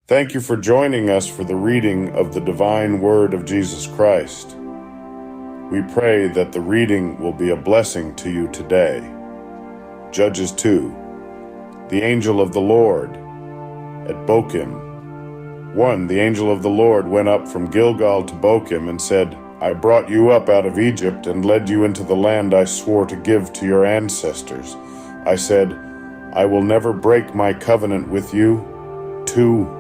Thank you for joining us for the reading of the divine word of Jesus Christ. We pray that the reading will be a blessing to you today. Judges 2. The angel of the Lord at Bochim. 1. The angel of the Lord went up from Gilgal to Bochim and said, I brought you up out of Egypt and led you into the land I swore to give to your ancestors. I said, I will never break my covenant with you. 2.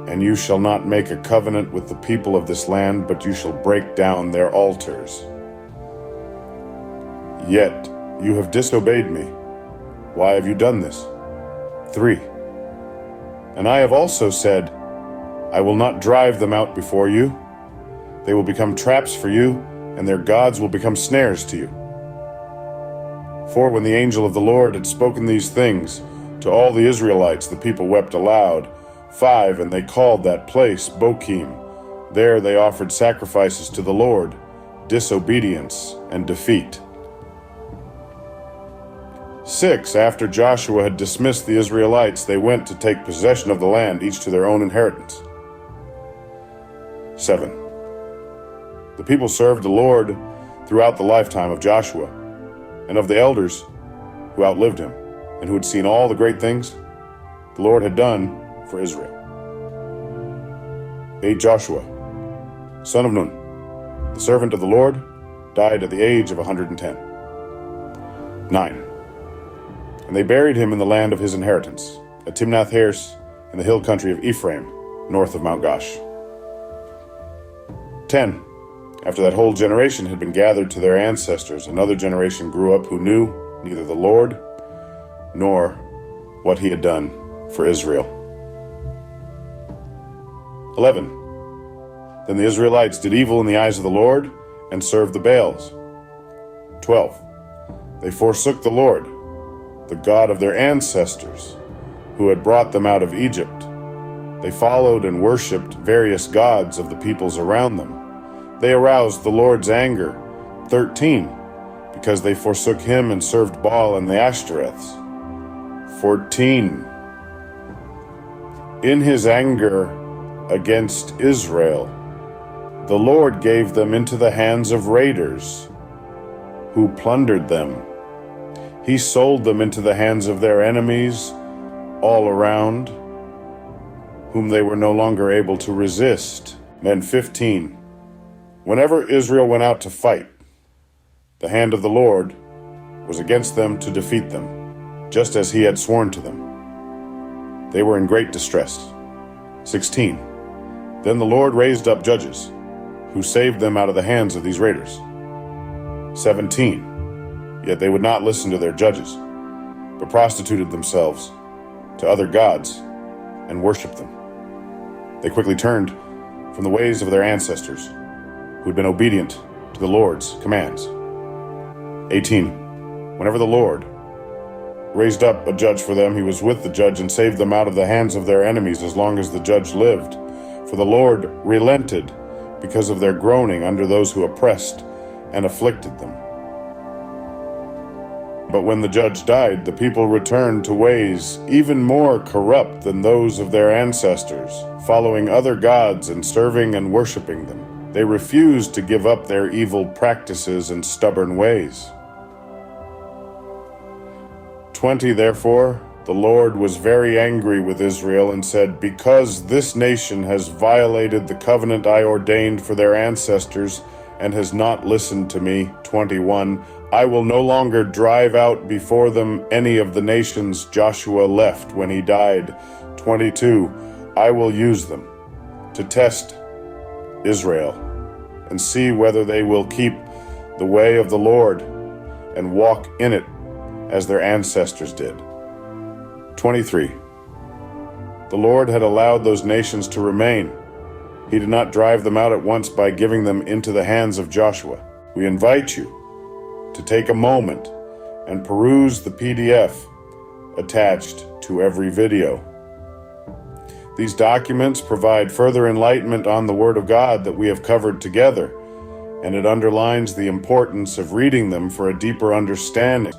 And you shall not make a covenant with the people of this land, but you shall break down their altars. Yet you have disobeyed me. Why have you done this? 3. And I have also said, I will not drive them out before you. They will become traps for you, and their gods will become snares to you. 4. When the angel of the Lord had spoken these things to all the Israelites, the people wept aloud. 5. And they called that place Bochim. There they offered sacrifices to the Lord, disobedience and defeat. 6. After Joshua had dismissed the Israelites, they went to take possession of the land, each to their own inheritance. 7. The people served the Lord throughout the lifetime of Joshua and of the elders who outlived him and who had seen all the great things the Lord had done for Israel. 8. Joshua, son of Nun, the servant of the Lord, died at the age of 110. 9. And they buried him in the land of his inheritance, at Timnath-Heres, in the hill country of Ephraim, north of Mount Gosh. 10. After that whole generation had been gathered to their ancestors, another generation grew up who knew neither the Lord nor what he had done for Israel. 11. Then the Israelites did evil in the eyes of the Lord and served the Baals. 12. They forsook the Lord, the God of their ancestors, who had brought them out of Egypt. They followed and worshipped various gods of the peoples around them. They aroused the Lord's anger. 13. Because they forsook him and served Baal and the Ashtoreths. 14. In his anger against Israel, the Lord gave them into the hands of raiders, who plundered them. He sold them into the hands of their enemies all around, whom they were no longer able to resist. And 15. Whenever Israel went out to fight, the hand of the Lord was against them to defeat them, just as he had sworn to them. They were in great distress. 16. Then the Lord raised up judges, who saved them out of the hands of these raiders. 17. Yet they would not listen to their judges, but prostituted themselves to other gods and worshipped them. They quickly turned from the ways of their ancestors, who had been obedient to the Lord's commands. 18. Whenever the Lord raised up a judge for them, he was with the judge and saved them out of the hands of their enemies as long as the judge lived. For the Lord relented because of their groaning under those who oppressed and afflicted them. But when the judge died, the people returned to ways even more corrupt than those of their ancestors, following other gods and serving and worshiping them. They refused to give up their evil practices and stubborn ways. 20. Therefore, the Lord was very angry with Israel and said, because this nation has violated the covenant I ordained for their ancestors and has not listened to me. 21. I will no longer drive out before them any of the nations Joshua left when he died. 22. I will use them to test Israel and see whether they will keep the way of the Lord and walk in it as their ancestors did. 23. The Lord had allowed those nations to remain. He did not drive them out at once by giving them into the hands of Joshua. We invite you to take a moment and peruse the PDF attached to every video. These documents provide further enlightenment on the Word of God that we have covered together, and it underlines the importance of reading them for a deeper understanding.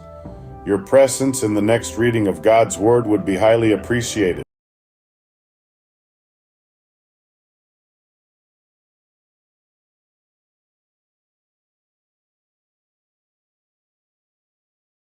Your presence in the next reading of God's Word would be highly appreciated.